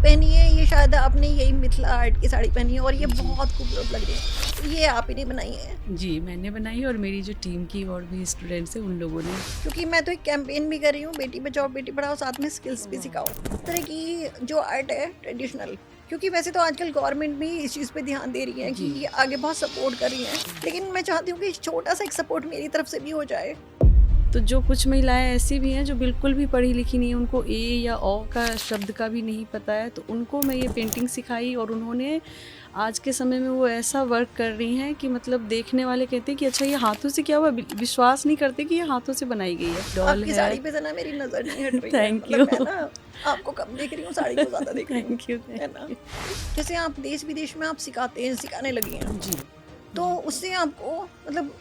पहनी है, ये शायद आपने यही मिथिला आर्ट की साड़ी पहनी है और ये बहुत खूबसूरत लग रही है। ये आप ही ने बनाई है? जी, मैंने बनाई और मेरी जो टीम की और भी स्टूडेंट्स हैं उन लोगों ने। क्योंकि मैं तो एक कैंपेन भी कर रही हूँ, बेटी बचाओ बेटी पढ़ाओ, साथ में स्किल्स भी वाह! सिखाओ। इस तरह की जो आर्ट है ट्रेडिशनल, क्योंकि वैसे तो आजकल गवर्नमेंट भी इस चीज़ पे ध्यान दे रही है कि जी। ये आगे बहुत सपोर्ट कर रही है, लेकिन मैं चाहती हूँ कि छोटा-सा एक सपोर्ट मेरी तरफ से भी हो जाए। तो जो कुछ महिलाएँ ऐसी भी हैं जो बिल्कुल भी पढ़ी-लिखी नहीं हैं, उनको ए या औ का शब्द का भी नहीं पता है, तो उनको मैं ये पेंटिंग सिखाई और उन्होंने आज के समय में वो ऐसा वर्क कर रही हैं कि मतलब देखने वाले कहते हैं कि अच्छा ये हाथों से किया हुआ है, विश्वास नहीं करते कि ये हाथों से बनाई गई है। डॉल आपकी है। साड़ी पे से ना मेरी नज़र नहीं हट रही है, थैंक मतलब यू। मैं ना आपको कम देख रही हूँ, साड़ी को ज़्यादा देख रही हूँ, थैंक यू, है थैंक ना? यू। जैसे आप देश-विदेश में आप सिखाते हैं, सिखाने लगी हैं, जी, तो जी। उससे आपको मतलब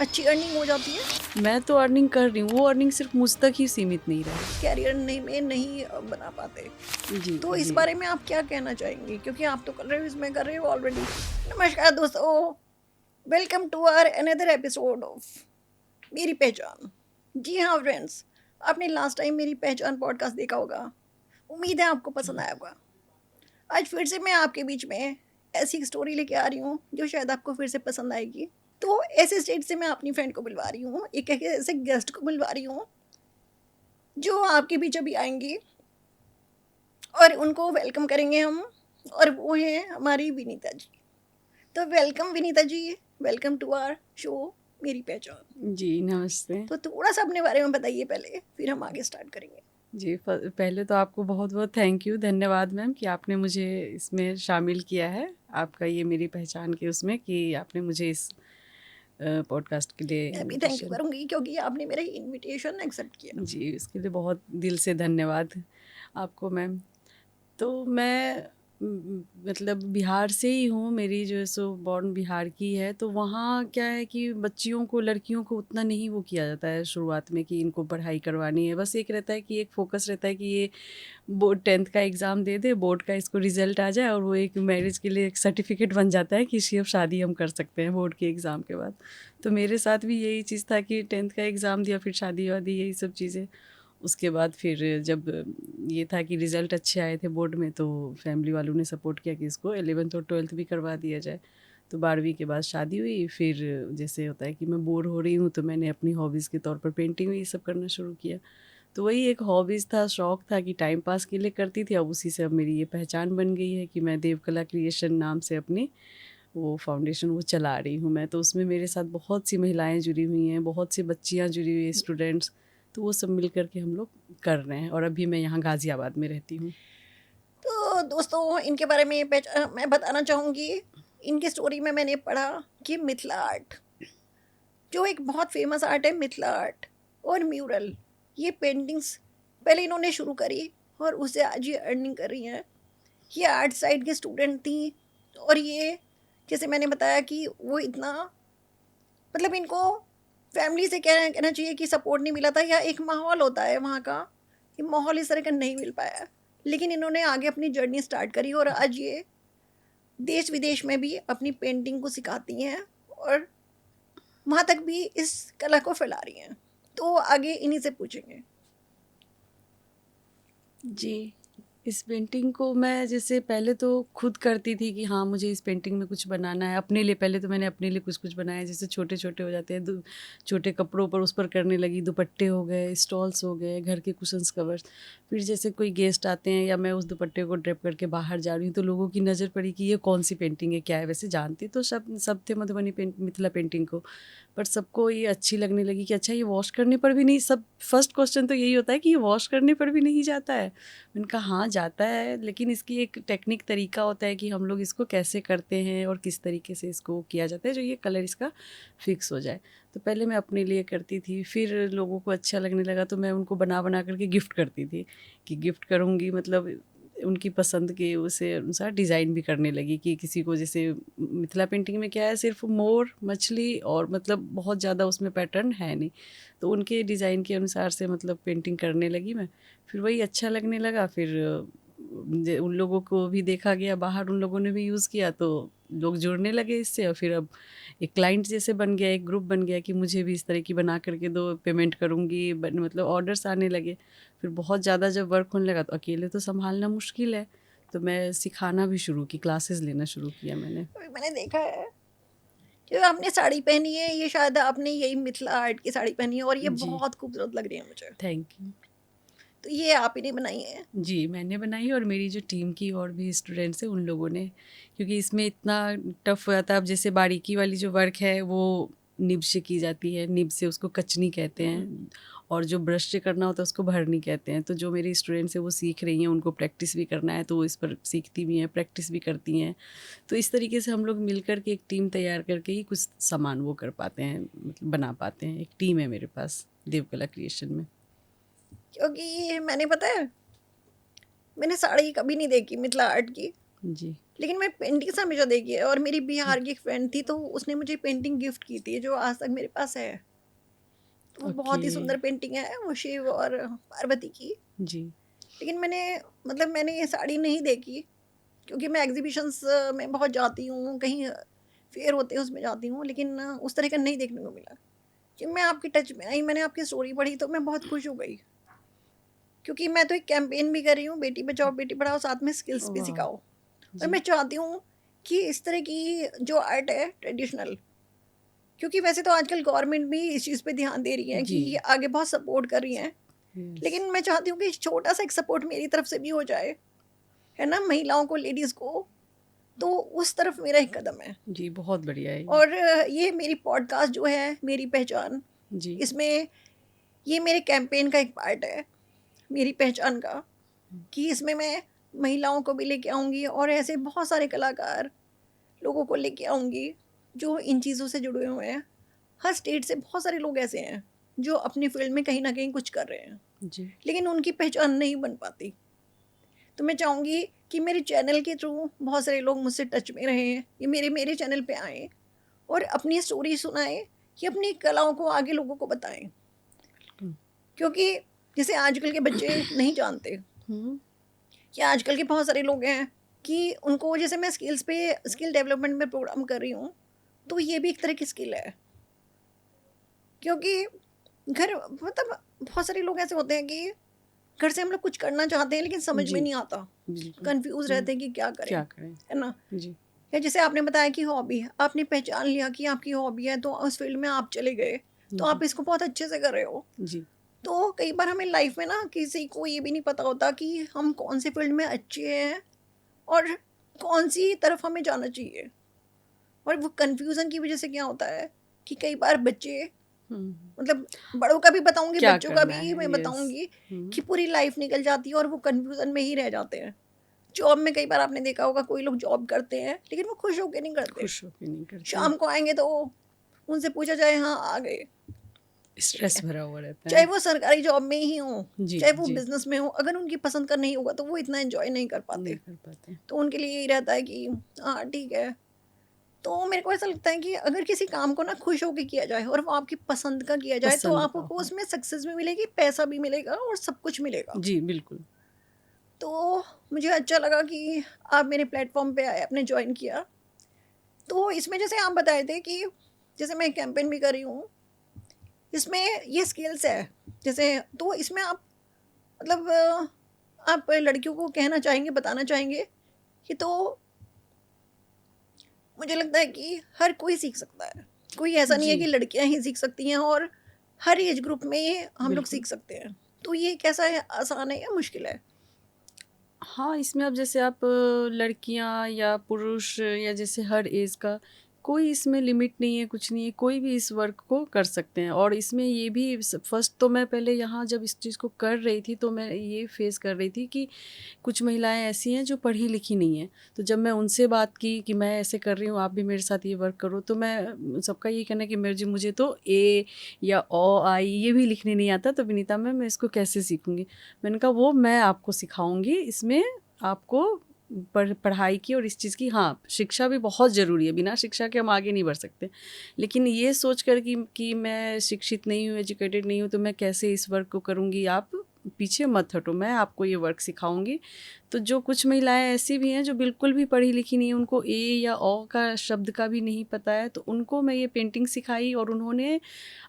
अच्छी अर्निंग हो जाती है? मैं तो अर्निंग कर रही हूँ, वो अर्निंग सिर्फ़ मुझ तक ही सीमित नहीं रहे। करियर नहीं में नहीं बना पाते। जी, तो इस जी। बारे में आप क्या कहना चाहेंगी? क्योंकि आप तो कर रहे हो, इसमें कर रहे हो ऑलरेडी। नमस्कार दोस्तों, welcome to our another episode of Meri Pehchan. जी हाँ फ्रेंड्स, आपने लास्ट टाइम मेरी पहचान पॉडकास्ट देखा होगा। उम्मीद है आपको पसंद आया होगा। आज फिर से मैं आपके बीच में ऐसी एक स्टोरी लेके आ रही हूँ, जो शायद आपको फिर से पसंद आएगी। तो ऐसे स्टेट से मैं अपनी फ्रेंड को बुलवा रही हूँ, एक ऐसे गेस्ट को बुलवा रही हूँ, जो आपके बीच अभी आएँगी और उनको वेलकम करेंगे हम, और वो हैं हमारी विनीता जी। तो welcome Vinita ji, welcome to our show Meri Pehchan. जी, नमस्ते। तो थोड़ा-सा अपने बारे में बताइए पहले, फिर हम आगे स्टार्ट करेंगे। जी, पहले तो आपको बहुत-बहुत थैंक यू, धन्यवाद मैम कि आपने मुझे इसमें शामिल किया है। आपका ये मेरी पहचान के उसमें कि आपने मुझे इस पॉडकास्ट के लिए मैं भी थैंक यू इनविटेशन। करूँगी क्योंकि आपने मेरा इन्विटेशन एक्सेप्ट किया। जी, इसके लिए बहुत दिल से धन्यवाद आपको मैम। तो मैं मतलब बिहार से ही हूँ, मेरी जो है सो बॉर्न बिहार की है, तो वहाँ क्या है कि बच्चियों को, लड़कियों को उतना नहीं वो किया जाता है शुरुआत में कि इनको पढ़ाई करवानी है। बस एक रहता है कि एक फ़ोकस रहता है कि ये बोर्ड 10th का एग्ज़ाम दे दे, बोर्ड का इसको रिज़ल्ट आ जाए और वो एक मैरिज के लिए एक सर्टिफ़िकेट बन जाता है कि इसकी अब शादी हम कर सकते हैं बोर्ड के एग्ज़ाम के बाद। तो मेरे साथ भी यही चीज़ था कि 10th का एग्ज़ाम दिया, फिर शादी-वादी यही सब चीज़ें। उसके बाद फिर जब ये था कि रिज़ल्ट अच्छे आए थे बोर्ड में, तो फैमिली वालों ने सपोर्ट किया कि इसको 11th और 12th भी करवा दिया जाए। तो 12वीं के बाद शादी हुई, फिर जैसे होता है कि मैं बोर हो रही हूँ तो मैंने अपनी हॉबीज़ के तौर पर पेंटिंग ये सब करना शुरू किया। तो वही एक हॉबीज़ था, शौक था कि टाइम पास के लिए करती थी। अब उसी से अब मेरी ये पहचान बन गई है कि मैं देवकला क्रिएशन नाम से अपनी वो फाउंडेशन वो चला रही हूँ मैं। तो उसमें मेरे साथ बहुत सी महिलाएँ जुड़ी हुई हैं, बहुत सी बच्चियाँ जुड़ी हुई हैं, स्टूडेंट्स। तो वो सब मिल कर के हम लोग कर रहे हैं और अभी मैं यहाँ गाज़ियाबाद में रहती हूँ। तो दोस्तों, इनके बारे में मैं बताना चाहूँगी, इनकी स्टोरी में मैंने पढ़ा कि मिथिला आर्ट, जो एक बहुत फ़ेमस आर्ट है, मिथिला आर्ट और म्यूरल, ये पेंटिंग्स पहले इन्होंने शुरू करी और उससे आज ये अर्निंग कर रही हैं। ये आर्ट साइड की स्टूडेंट थी और ये, जैसे मैंने बताया कि वो इतना, मतलब इनको फैमिली से कहना कहना चाहिए कि सपोर्ट नहीं मिला था, या एक माहौल होता है वहाँ का, कि माहौल इस तरह का नहीं मिल पाया। लेकिन इन्होंने आगे अपनी जर्नी स्टार्ट करी और आज ये देश विदेश में भी अपनी पेंटिंग को सिखाती हैं और वहाँ तक भी इस कला को फैला रही हैं। तो आगे इन्हीं से पूछेंगे। जी, इस पेंटिंग को मैं जैसे पहले तो खुद करती थी कि हाँ, मुझे इस पेंटिंग में कुछ बनाना है। अपने लिए पहले तो मैंने अपने लिए कुछ-कुछ बनाया, जैसे छोटे-छोटे हो जाते हैं, दु छोटे कपड़ों पर उस पर करने लगी, दुपट्टे हो गए, स्टॉल्स हो गए, घर के कुशन्स कवर्स। फिर जैसे कोई गेस्ट आते हैं या मैं उस दुपट्टे को ड्रेप करके बाहर जा रही हूँ, तो लोगों की नज़र पड़ी कि ये कौन-सी पेंटिंग है, क्या है? वैसे जानते तो सब थे मधुबनी मिथिला पेंटिंग को। पर सबको ये अच्छी लगने लगी कि अच्छा ये वॉश करने पर भी नहीं, सब फर्स्ट क्वेश्चन तो यही होता है कि ये वॉश करने पर भी नहीं जाता है? मैंने कहा हाँ जाता है, लेकिन इसकी एक टेक्निक तरीका होता है कि हम लोग इसको कैसे करते हैं और किस तरीके से इसको किया जाता है जो ये कलर इसका फिक्स हो जाए। तो पहले मैं अपने लिए करती थी, फिर लोगों को अच्छा लगने लगा तो मैं उनको बना बना करके गिफ्ट करती थी कि गिफ्ट करूँगी, मतलब उनकी पसंद के उसे अनुसार डिज़ाइन भी करने लगी कि किसी को, जैसे मिथिला पेंटिंग में क्या है, सिर्फ मोर, मछली और मतलब बहुत ज़्यादा उसमें पैटर्न है नहीं, तो उनके डिज़ाइन के अनुसार से मतलब पेंटिंग करने लगी मैं। फिर वही अच्छा लगने लगा, फिर उन लोगों को भी देखा गया बाहर, उन लोगों ने भी यूज़ किया तो लोग जुड़ने लगे इससे, और फिर अब एक क्लाइंट जैसे बन गया, एक ग्रुप बन गया कि मुझे भी इस तरह की बना करके दो, पेमेंट करूँगी, मतलब ऑर्डर्स आने लगे। फिर बहुत ज़्यादा जब वर्क होने लगा तो अकेले तो संभालना मुश्किल है, तो मैं सिखाना भी शुरू की, क्लासेस लेना शुरू किया मैंने। अभी मैंने देखा है जो आपने साड़ी पहनी है, ये शायद आपने यही मिथिला आर्ट की साड़ी पहनी है और ये जी, बहुत खूबसूरत लग रही है मुझे। Thank you. तो ये आप ही ने बनाई है? जी, मैंने बनाई और मेरी जो टीम की और भी स्टूडेंट्स हैं उन लोगों ने, क्योंकि इसमें इतना टफ हो जाता है। अब जैसे बारीकी वाली जो वर्क है वो निब से की जाती है, निब से उसको कचनी कहते हैं, और जो ब्रश से करना होता है उसको भरनी कहते हैं। तो जो मेरी स्टूडेंट्स हैं वो सीख रही हैं, उनको प्रैक्टिस भी करना है तो वो इस पर सीखती भी हैं, प्रैक्टिस भी करती हैं। तो इस तरीके से हम लोग मिल कर के एक टीम तैयार करके ही कुछ सामान वो कर पाते हैं, मतलब बना पाते हैं। एक टीम है मेरे पास देवकला क्रिएशन में। क्योंकि मैंने पता है, मैंने साड़ी कभी नहीं देखी मिथिला आर्ट की, जी, लेकिन मैं पेंटिंग्स हमेशा देखी है। और मेरी बिहार की एक फ्रेंड थी तो उसने मुझे पेंटिंग गिफ्ट की थी जो आज तक मेरे पास है। वो ओके, बहुत ही सुंदर पेंटिंग है, वो शिव और पार्वती की। जी, लेकिन मैंने ये साड़ी नहीं देखी, क्योंकि मैं एग्जीबिशंस में बहुत जाती हूँ, कहीं फेयर होते हैं उसमें जाती हूँ, लेकिन उस तरह का नहीं देखने को मिला। कि मैं आपकी टच में आई, मैंने आपकी स्टोरी पढ़ी तो मैं बहुत खुश हो गई, क्योंकि मैं तो एक कैंपेन भी कर रही हूँ, बेटी बचाओ बेटी पढ़ाओ, साथ में स्किल्स भी वाह, सिखाओ। और जी, मैं चाहती हूँ कि इस तरह की जो आर्ट है ट्रेडिशनल, क्योंकि वैसे तो आजकल गवर्नमेंट भी इस चीज़ पे ध्यान दे रही है कि जी, ये आगे बहुत सपोर्ट कर रही हैं, यस, लेकिन मैं चाहती हूँ कि छोटा सा एक सपोर्ट मेरी तरफ से भी हो जाए, है ना, महिलाओं को, लेडीज़ को। तो उस तरफ मेरा एक कदम है। जी, बहुत बढ़िया है ये। और ये मेरी पॉडकास्ट जो है मेरी पहचान, जी, इसमें ये मेरे कैंपेन का एक पार्ट है, मेरी पहचान का, कि इसमें मैं महिलाओं को भी लेके आऊँगी और ऐसे बहुत सारे कलाकार लोगों को लेके आऊँगी जो इन चीज़ों से जुड़े हुए हैं। हर स्टेट से बहुत सारे लोग ऐसे हैं जो अपनी फील्ड में कहीं ना कहीं कुछ कर रहे हैं, जी, लेकिन उनकी पहचान नहीं बन पाती। तो मैं चाहूँगी कि मेरे चैनल के थ्रू बहुत सारे लोग मुझसे टच में रहें, ये मेरे मेरे चैनल पे आएँ और अपनी स्टोरी सुनाएं, कि अपनी कलाओं को आगे लोगों को बताएं। हुँ, क्योंकि जैसे आजकल के बच्चे नहीं जानते हुँ, कि आजकल के बहुत सारे लोग हैं कि उनको, जैसे मैं स्किल्स पे स्किल डेवलपमेंट में प्रोग्राम कर रही हूँ, तो ये भी एक तरह की स्किल है। क्योंकि घर मतलब बहुत सारे लोग ऐसे होते हैं कि घर से हम लोग कुछ करना चाहते हैं लेकिन समझ में जी, नहीं आता, बिल्कुल, कंफ्यूज हुँ, रहते हैं कि क्या करें, क्या करें? है ना। जी, या जैसे आपने बताया कि हॉबी, आपने पहचान लिया कि आपकी हॉबी है तो उस फील्ड में आप चले गए, तो जी, आप इसको बहुत अच्छे से कर रहे हो। जी, तो कई बार हमें लाइफ में ना किसी को ये भी नहीं पता होता कि हम कौन से फील्ड में अच्छे हैं और कौन सी तरफ हमें जाना चाहिए। और वो कन्फ्यूज़न की वजह से क्या होता है कि कई बार बच्चे, हुँ, मतलब बड़ों का भी बताऊँगी, क्या बच्चों का करना भी है? मैं यस, बताऊँगी, हुँ, कि पूरी लाइफ निकल जाती है और वो कन्फ्यूज़न में ही रह जाते हैं। जॉब में कई बार आपने देखा होगा, कोई लोग जॉब करते हैं लेकिन वो खुश होके नहीं करते। खुश होके नहीं करते, शाम को आएँगे तो उनसे पूछा जाए, हाँ, आ गए, ठीक स्ट्रेस है। भरा हुआ रहता चाहे है। वो सरकारी जॉब में ही हों, जी, चाहे वो जी, बिज़नेस में हों, अगर उनकी पसंद का नहीं होगा तो वो इतना एन्जॉय नहीं कर नहीं पाते। कर पाते, तो उनके लिए यही रहता है कि हाँ, ठीक है। तो मेरे को ऐसा लगता है कि अगर किसी काम को ना खुश होके किया जाए और वो आपकी पसंद का किया जाए, तो पसंद का आपको हो। उसमें सक्सेस भी मिलेगी, पैसा भी मिलेगा और सब कुछ मिलेगा। जी, बिल्कुल, तो मुझे अच्छा लगा कि आप मेरे प्लेटफ़ॉर्म पे आए, आपने जॉइन किया। तो इसमें जैसे आप बताए थे कि जैसे मैं कैंपेन भी कर रही हूँ, इसमें ये स्किल्स है, जैसे तो इसमें आप मतलब आप लड़कियों को कहना चाहेंगे, बताना चाहेंगे कि, तो मुझे लगता है कि हर कोई सीख सकता है। कोई ऐसा नहीं है जी, कि लड़कियाँ ही सीख सकती हैं, और हर एज ग्रुप में हम लोग बिल्कुल। सीख सकते हैं। तो ये कैसा है, आसान है या मुश्किल है? हाँ, इसमें अब जैसे आप लड़कियाँ या पुरुष या जैसे हर ऐज का कोई इसमें लिमिट नहीं है, कुछ नहीं है, कोई भी इस वर्क को कर सकते हैं। और इसमें ये भी फर्स्ट तो मैं पहले यहाँ जब इस चीज़ को कर रही थी तो मैं ये फेस कर रही थी कि कुछ महिलाएं ऐसी हैं जो पढ़ी लिखी नहीं हैं। तो जब मैं उनसे बात की कि मैं ऐसे कर रही हूँ, आप भी मेरे साथ ये वर्क करो, तो मैं सबका ये कहना है कि मुझे तो ए या ओ आई ये भी लिखने नहीं आता, तो विनीता मैम मैं इसको कैसे सीखूंगी। मैंने कहा वो मैं आपको सिखाऊंगी, इसमें आपको पढ़ाई की और इस चीज़ की, हाँ, शिक्षा भी बहुत ज़रूरी है, बिना शिक्षा के हम आगे नहीं बढ़ सकते। लेकिन ये सोच कर कि मैं शिक्षित नहीं हूँ, एजुकेटेड नहीं हूँ, तो मैं कैसे इस वर्क को करूँगी, आप पीछे मत हटो, मैं आपको ये वर्क सिखाऊंगी। तो जो कुछ महिलाएं ऐसी भी हैं जो बिल्कुल भी पढ़ी लिखी नहीं है, उनको ए या ओ का शब्द का भी नहीं पता है, तो उनको मैं ये पेंटिंग सिखाई और उन्होंने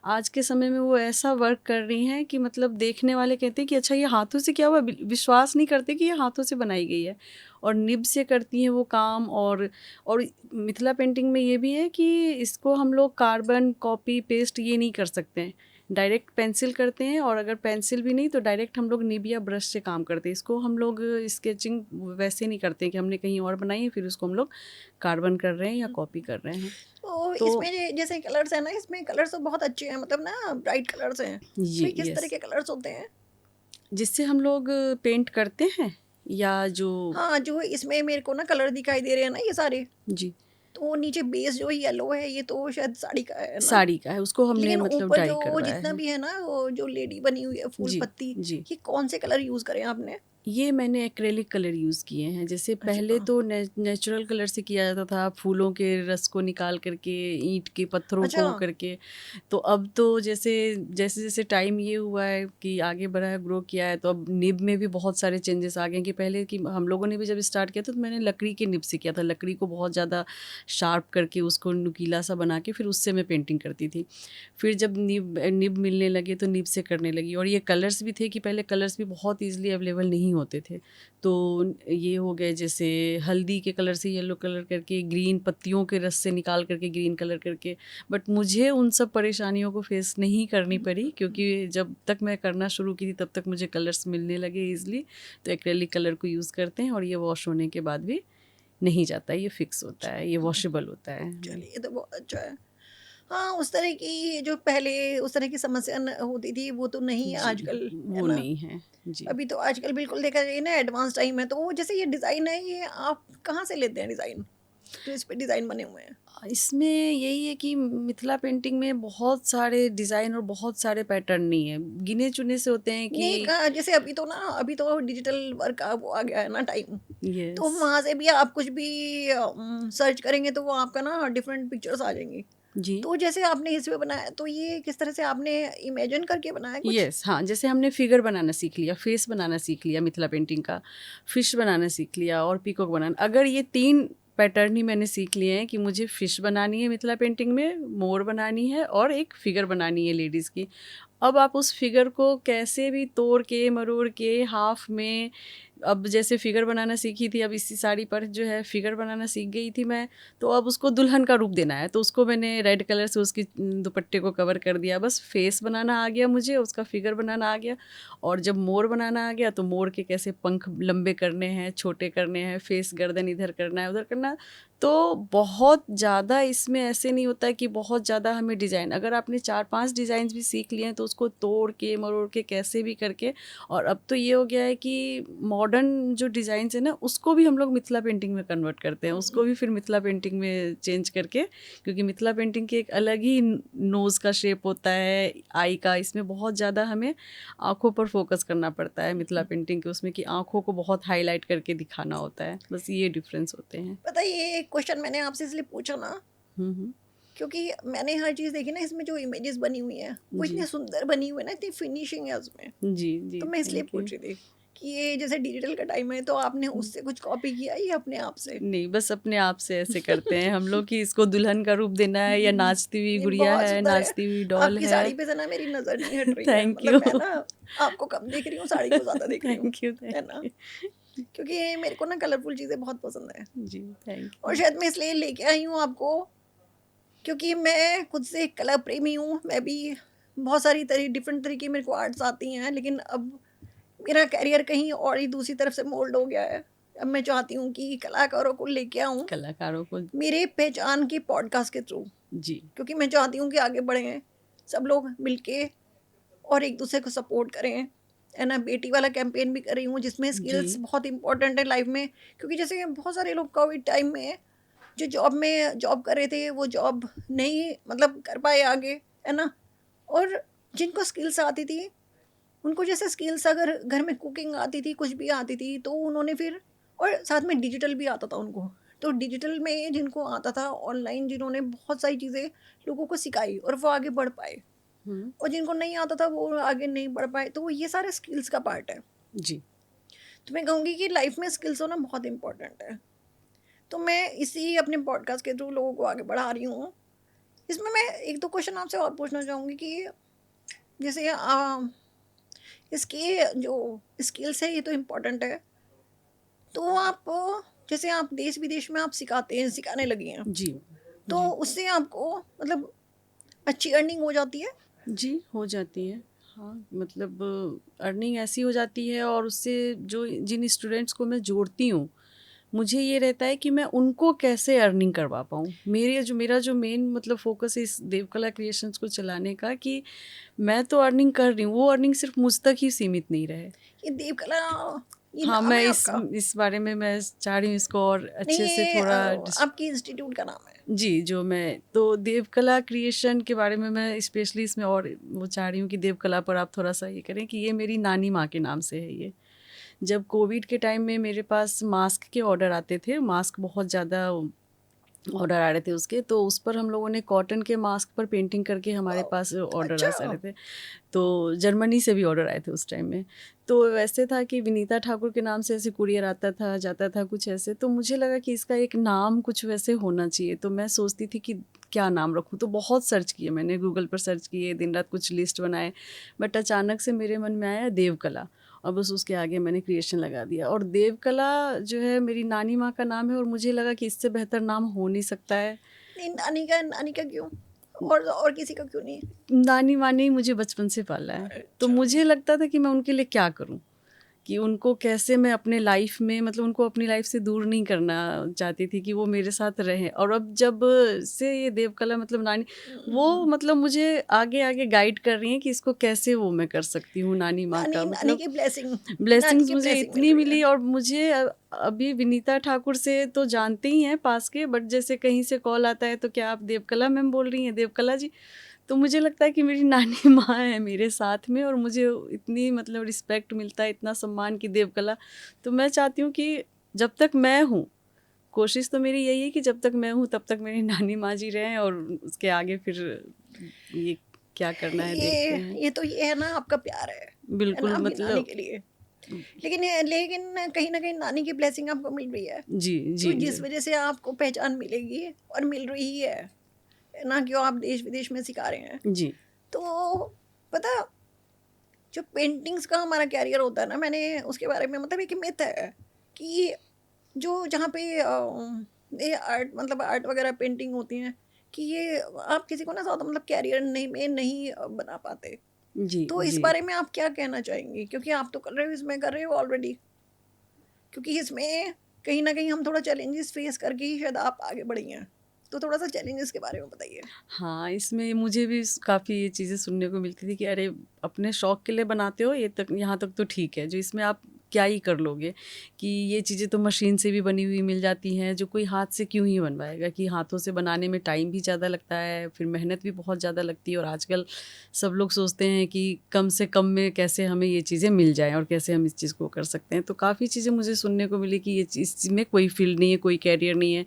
आज के समय में वो ऐसा वर्क कर रही हैं कि मतलब देखने वाले कहते हैं कि अच्छा ये हाथों से क्या हुआ, विश्वास नहीं करते कि ये हाथों से बनाई गई है। और निब से करती हैं वो काम। और मिथिला पेंटिंग में ये भी है कि इसको हम लोग कार्बन कॉपी पेस्ट ये नहीं कर सकते हैं, डायरेक्ट पेंसिल करते हैं। और अगर पेंसिल भी नहीं तो डायरेक्ट हम लोग निब या ब्रश से काम करते हैं। इसको हम लोग स्केचिंग वैसे नहीं करते कि हमने कहीं और बनाई है फिर उसको हम लोग कार्बन कर रहे हैं या कॉपी कर रहे हैं। तो तो इसमें जैसे कलर्स है ना, इसमें कलर्स तो बहुत अच्छे हैं, मतलब ना ब्राइट कलर्स हैं। ये इसमें किस तरह यस, के कलर्स होते हैं? जिससे हम लोग पेंट करते हैं या जो हाँ, जो इसमें मेरे को ना कलर दिखाई दे रहे हैं ना ये सारे, जी तो नीचे बेस जो येलो है ये तो शायद साड़ी का है ना? साड़ी का है, उसको हमने लेकिन मतलब ऊपर डाई जो करवाया जितना है। भी है ना, वो जो लेडी बनी हुई है फूल जी पत्ती, जी, ये कौन से कलर यूज करें आपने? ये मैंने एक्रेलिक कलर यूज़ किए हैं। जैसे पहले अच्छा। तो नेचुरल कलर से किया जाता था, फूलों के रस को निकाल करके, ईंट के पत्थरों अच्छा। को करके। तो अब तो जैसे जैसे जैसे टाइम ये हुआ है कि आगे बढ़ा है, ग्रो किया है, तो अब निब में भी बहुत सारे चेंजेस आ गए हैं। कि पहले की हम लोगों ने भी जब स्टार्ट किया था तो मैंने लकड़ी के निब से किया था, लकड़ी को बहुत ज़्यादा शार्प करके उसको नुकीला सा बना के फिर उससे मैं पेंटिंग करती थी। फिर जब निब निब मिलने लगे तो निब से करने लगी। और ये कलर्स भी थे कि पहले कलर्स भी बहुत ईजिली अवेलेबल नहीं होते थे। तो ये हो गए जैसे हल्दी के कलर से येलो कलर करके, ग्रीन पत्तियों के रस से निकाल करके ग्रीन कलर करके। बट मुझे उन सब परेशानियों को फेस नहीं करनी पड़ी, क्योंकि जब तक मैं करना शुरू की थी तब तक मुझे कलर्स मिलने लगे ईजिली। तो एक्रेलिक कलर को यूज़ करते हैं और ये वॉश होने के बाद भी नहीं जाता, ये फिक्स होता है, ये वॉशेबल होता है। चलिए, ये तो बहुत अच्छा है। हाँ, उस तरह की जो पहले उस तरह की समस्या होती थी वो तो नहीं है जी, आजकल, है वो ना? नहीं है। जी। अभी तो आजकल बिल्कुल देखा जाए ना एडवांस टाइम है, तो वो जैसे ये डिज़ाइन है, ये आप कहाँ से लेते हैं डिज़ाइन, जो इस पे डिज़ाइन बने हुए हैं? इसमें यही है कि मिथिला पेंटिंग में बहुत सारे डिज़ाइन और बहुत सारे पैटर्न नहीं है, गिने चुने से होते हैं कि नहीं, जैसे अभी तो डिजिटल वर्क वो आ गया है ना टाइम, तो यस वहाँ से भी आप कुछ भी सर्च करेंगे तो वो आपका ना डिफरेंट पिक्चर्स आ जाएँगी। जी तो जैसे आपने इसमें बनाया, तो ये किस तरह से आपने इमेजिन करके बनाया कुछ? यस हाँ, जैसे हमने फिगर बनाना सीख लिया, फेस बनाना सीख लिया मिथिला पेंटिंग का, फिश बनाना सीख लिया और पीकॉक बनाना। अगर ये 3 पैटर्न ही मैंने सीख लिए हैं कि मुझे फिश बनानी है मिथिला पेंटिंग में, मोर बनानी है और एक फिगर बनानी है लेडीज़ की। अब आप उस फिगर को कैसे भी तोड़ के, मरोड़ के, हाफ में, अब जैसे फिगर बनाना सीखी थी, अब इसी साड़ी पर जो है फिगर बनाना सीख गई थी मैं, तो अब उसको दुल्हन का रूप देना है, तो उसको मैंने रेड कलर से उसकी दुपट्टे को कवर कर दिया। बस फेस बनाना आ गया मुझे, उसका फिगर बनाना आ गया। और जब मोर बनाना आ गया तो मोर के कैसे पंख लंबे करने हैं, छोटे करने हैं, फेस गर्दन इधर करना है, उधर करना है। तो बहुत ज़्यादा इसमें ऐसे नहीं होता है कि बहुत ज़्यादा हमें डिज़ाइन, अगर आपने 4-5 डिज़ाइंस भी सीख लिए हैं तो उसको तोड़ के, मरोड़ के, कैसे भी करके। और अब तो ये हो गया है कि मॉडर्न जो डिज़ाइंस है ना, उसको भी हम लोग मिथिला पेंटिंग में कन्वर्ट करते हैं, उसको भी फिर मिथिला पेंटिंग में चेंज करके, क्योंकि मिथिला पेंटिंग की एक अलग ही नोज़ का शेप होता है, आई का, इसमें बहुत ज़्यादा हमें आँखों पर फोकस करना पड़ता है मिथिला पेंटिंग के उसमें, कि आँखों को बहुत हाईलाइट करके दिखाना होता है। बस ये डिफरेंस होते हैं। पता है, ये क्वेश्चन मैंने आपसे इसलिए पूछा ना, हुँ। क्योंकि मैंने हर चीज़ देखी ना, इसमें जो इमेजेस बनी हुई हैं वो इतनी जी। सुंदर बनी हुई है ना, इतनी फिनिशिंग है उसमें। जी, जी, तो मैं इसलिए थैंक यू। पूछ रही थी कि ये जैसे डिजिटल का टाइम है, तो आपने उससे कुछ कॉपी किया या अपने आप से? नहीं, बस अपने आप से ऐसे करते हैं हम लोग कि इसको दुल्हन का रूप देना है या नाचती हुई नहीं, गुड़िया बहुत है, सुंदर है। नाचती हुई डॉल आपकी है। साड़ी पे से ना मेरी नज़र नहीं हट रही है, थैंक मतलब यू। मैं ना आपको कम देख रही हूँ, साड़ी को ज़्यादा देख रही हूँ, थैंक यू, है थैंक ना? यू। क्योंकि मेरे को ना कलरफुल चीज़ें बहुत पसंद है, जी, थैंक और यू। शायद मैं इसलिए लेके आई हूँ आपको, क्योंकि मैं खुद से एक कला प्रेमी हूँ। मैं भी बहुत सारी डिफरेंट तरीके मेरे को आर्ट्स आती हैं, लेकिन अब मेरा करियर कहीं और ही दूसरी तरफ से मोल्ड हो गया है। अब मैं चाहती हूँ कि कलाकारों को लेके आऊँ कलाकारों को मेरे पहचान के पॉडकास्ट के थ्रू, जी, क्योंकि मैं चाहती हूँ कि आगे बढ़ें सब लोग मिलके और एक दूसरे को सपोर्ट करें, है ना? बेटी वाला कैंपेन भी कर रही हूँ, जिसमें जी, स्किल्स बहुत इंपॉर्टेंट है लाइफ में, क्योंकि जैसे बहुत सारे लोग कोविड टाइम में जो जॉब कर रहे थे वो जॉब नहीं मतलब कर पाए आगे, है ना? और जिनको स्किल्स आती थी, उनको जैसे स्किल्स, अगर घर में कुकिंग आती थी, कुछ भी आती थी, तो उन्होंने फिर, और साथ में डिजिटल भी आता था उनको, तो डिजिटल में जिनको आता था, ऑनलाइन जिन्होंने बहुत सारी चीज़ें लोगों को सिखाई और वो आगे बढ़ पाए। और जिनको नहीं आता था वो आगे नहीं बढ़ पाए, तो ये सारे स्किल्स का पार्ट है। जी। तो मैं कहूँगी कि लाइफ में स्किल्स होना बहुत इंपॉर्टेंट है। तो मैं इसी अपने पॉडकास्ट के थ्रू लोगों को आगे बढ़ा रही हूँ। इसमें मैं एक दो क्वेश्चन आपसे और पूछना चाहूँगी कि जैसे इसके जो स्किल्स है ये तो इम्पोर्टेंट है, तो आप जैसे आप देश विदेश में आप सिखाते हैं, सिखाने लगी हैं, जी। तो जी। उससे आपको मतलब अच्छी अर्निंग हो जाती है? जी, हो जाती है। हाँ, मतलब अर्निंग ऐसी हो जाती है और उससे जो जिन स्टूडेंट्स को मैं जोड़ती हूँ, मुझे ये रहता है कि मैं उनको कैसे अर्निंग करवा पाऊँ। मेरा जो मेन मतलब फ़ोकस है इस देवकला क्रिएशंस को चलाने का कि मैं तो अर्निंग कर रही हूँ, वो अर्निंग सिर्फ़ मुझ तक ही सीमित नहीं रहे। ये देवकला, ये हाँ, नाम मैं है इस आपका? इस बारे में मैं चाह रही हूँ इसको और नहीं, अच्छे से ये थोड़ा आपकी इंस्टीट्यूट का नाम है? जी, जो मैं तो देवकला क्रिएशन के बारे में मैं स्पेशली इसमें और वो चाह रही हूँ कि देवकला पर आप थोड़ा-सा ये करें कि ये मेरी नानी माँ के नाम से है ये। जब कोविड के टाइम में मेरे पास मास्क के ऑर्डर आते थे, मास्क बहुत ज़्यादा ऑर्डर आ रहे थे उसके, तो उस पर हम लोगों ने कॉटन के मास्क पर पेंटिंग करके हमारे वाओ! पास ऑर्डर आ अच्छा। रहे थे। तो जर्मनी से भी ऑर्डर आए थे उस टाइम में। तो वैसे था कि विनीता ठाकुर के नाम से ऐसे कुरियर आता था, जाता था कुछ ऐसे, तो मुझे लगा कि इसका एक नाम कुछ वैसे होना चाहिए। तो मैं सोचती थी कि क्या नाम रखूँ? तो बहुत सर्च किए मैंने, गूगल पर सर्च किए, दिन-रात कुछ लिस्ट बनाए, बट अचानक से मेरे मन में आया देवकला और बस उसके आगे मैंने क्रिएशन लगा दिया। और देवकला जो है मेरी नानी माँ का नाम है और मुझे लगा कि इससे बेहतर नाम हो नहीं सकता है। नहीं, नानी का क्यों? और किसी का क्यों नहीं? नानी माँ ने ही मुझे बचपन से पाला है, तो अच्छा। मुझे लगता था कि मैं उनके लिए क्या करूँ? कि उनको कैसे मैं अपने लाइफ में मतलब उनको अपनी लाइफ से दूर नहीं करना चाहती थी कि वो मेरे साथ रहें। और अब जब से ये देवकला मतलब नानी वो मतलब मुझे आगे-आगे गाइड कर रही हैं कि इसको कैसे वो मैं कर सकती हूँ नानी माँ नानी का नानी मतलब की ब्लेसिंग, नानी ब्लेसिंग्स की मुझे ब्लेसिंग मिल इतनी रही है। मिली। और मुझे अभी विनीता ठाकुर से तो जानते ही हैं पास के, बट जैसे कहीं से कॉल आता है तो क्या आप देवकला मैम बोल रही हैं, देवकला जी? तो मुझे लगता है कि मेरी नानी माँ है मेरे साथ में और मुझे इतनी मतलब रिस्पेक्ट मिलता है, इतना सम्मान कि देवकला। तो मैं चाहती हूँ कि जब तक मैं हूँ, कोशिश तो मेरी यही है कि जब तक मैं हूँ तब तक मेरी नानी माँ जी रहें और उसके आगे फिर ये क्या करना है देखते हैं। ये है ना आपका प्यार है ना बिल्कुल आपकी नानी मतलब के लिए। लेकिन कहीं न कहीं नानी की ब्लेसिंग आपको मिल रही है, जी, तो जी, जिस जी। वज़ह से आपको पहचान मिलेगी और मिल रही है ना, कि आप देश-विदेश में सिखा रहे हैं। जी, तो पता, जो पेंटिंग्स का हमारा कैरियर होता है ना, मैंने उसके बारे में मतलब एक मिथ है कि जो जहाँ पे ये आर्ट मतलब आर्ट वगैरह पेंटिंग होती हैं, कि ये आप किसी को ना ज़्यादा मतलब कैरियर नहीं में नहीं बना पाते। जी, तो इस जी। बारे में आप क्या कहना चाहेंगी? क्योंकि आप तो कर रहे हो, इसमें कर रहे हो ऑलरेडी। क्योंकि इसमें कहीं न कहीं हम थोड़ा चैलेंजेस फेस करके ही शायद आप आगे बढ़ी हैं। तो थोड़ा-सा चैलेंजेस के बारे में बताइए? हाँ, इसमें मुझे भी काफ़ी ये चीज़ें सुनने को मिलती थी कि अरे! अपने शौक के लिए बनाते हो ये तक यहाँ तक तो ठीक है, जो इसमें आप क्या ही कर लोगे कि ये चीज़ें तो मशीन से भी बनी हुई मिल जाती हैं, जो कोई हाथ से क्यों ही बनवाएगा कि हाथों से बनाने में टाइम भी ज़्यादा लगता है, फिर मेहनत भी बहुत ज़्यादा लगती है और आजकल सब लोग सोचते हैं कि कम से कम में कैसे हमें ये चीज़ें मिल जाएँ और कैसे हम इस चीज़ को कर सकते हैं। तो काफ़ी चीज़ें मुझे सुनने को मिली कि ये चीज़ इसमें कोई फ़ील्ड नहीं है, कोई करियर नहीं है।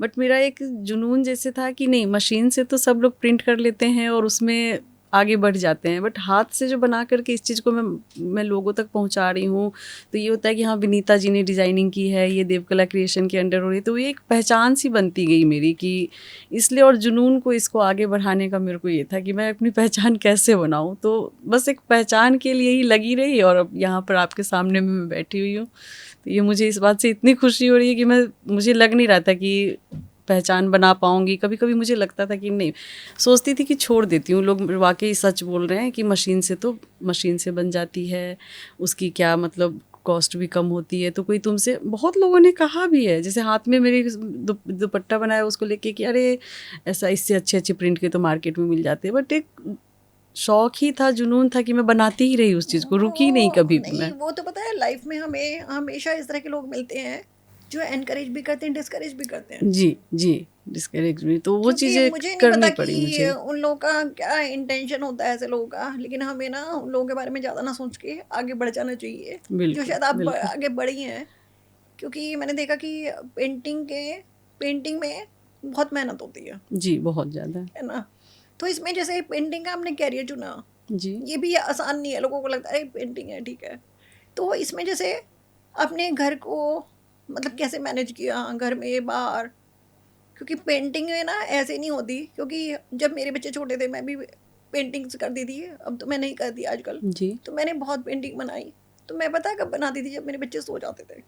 बट मेरा एक जुनून जैसे था कि नहीं, मशीन से तो सब लोग प्रिंट कर लेते हैं और उसमें आगे बढ़ जाते हैं, बट हाथ से जो बना करके इस चीज़ को मैं लोगों तक पहुंचा रही हूँ, तो ये होता है कि हाँ विनीता जी ने डिज़ाइनिंग की है, ये देवकला क्रिएशन के अंडर हो रही है, तो ये एक पहचान सी बनती गई मेरी कि इसलिए और जुनून को इसको आगे बढ़ाने का मेरे को ये था कि मैं अपनी पहचान कैसे बनाऊँ। तो बस एक पहचान के लिए ही लगी रही और अब यहाँ पर आपके सामने में मैं बैठी हुई हूँ। तो ये मुझे इस बात से इतनी खुशी हो रही है कि मुझे लग नहीं रहा था कि पहचान बना पाऊँगी। कभी-कभी मुझे लगता था कि नहीं, सोचती थी कि छोड़ देती हूँ, लोग वाक़ई सच बोल रहे हैं कि मशीन से बन जाती है, उसकी क्या मतलब कॉस्ट भी कम होती है। तो कोई तुमसे बहुत लोगों ने कहा भी है, जैसे हाथ में मेरे दुपट्टा बनाया उसको लेके कि अरे! ऐसा इससे अच्छे-अच्छे प्रिंट के तो मार्केट में मिल जाते हैं। बट एक शौक ही था, जुनून था कि मैं बनाती ही रही उस चीज़ को, रुकी ही नहीं वो कभी भी नहीं, मैं। वो तो पता है लाइफ में हमें हमेशा इस तरह के लोग मिलते हैं, जो एनकरेज भी करते हैं, डिस्करेज भी करते हैं। जी, जी, डिस्करेज भी तो वो क्योंकि चीज़ें मुझे नहीं करनी पता पड़ी कि मुझे। उन लोगों का क्या इंटेंशन होता है ऐसे लोगों का, लेकिन हमें ना उन लोगों के बारे में ज़्यादा ना सोच के आगे बढ़ जाना चाहिए, जो बिल्कुल, शायद आप बिल्कुल। आगे बढ़ी हैं। क्योंकि मैंने देखा कि पेंटिंग में बहुत मेहनत होती जी, बहुत ज़्यादा। है ना? तो इसमें जैसे पेंटिंग का आपने कैरियर चुना, जी। ये भी आसान नहीं है, लोगों को लगता है पेंटिंग है ठीक है। तो इसमें जैसे अपने घर को मतलब कैसे मैनेज किया, घर में बाहर, क्योंकि पेंटिंग में ना ऐसे नहीं होती, क्योंकि जब मेरे बच्चे छोटे थे मैं भी पेंटिंग्स करती थी, अब तो मैं नहीं करती आजकल। जी, तो मैंने बहुत पेंटिंग बनाई, तो मैं पता है कब बनाती थी, जब मेरे बच्चे सो जाते थे।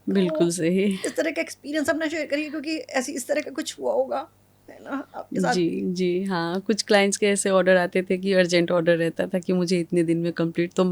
बिल्कुल तो सही। इस तरह का एक्सपीरियंस अपना शेयर करिए, क्योंकि ऐसी इस तरह का कुछ हुआ होगा, है ना, आपके साथ जी, भी। जी, हाँ, कुछ क्लाइंट्स के ऐसे ऑर्डर आते थे कि अर्जेंट ऑर्डर रहता था कि मुझे इतने दिन में कंप्लीट, तो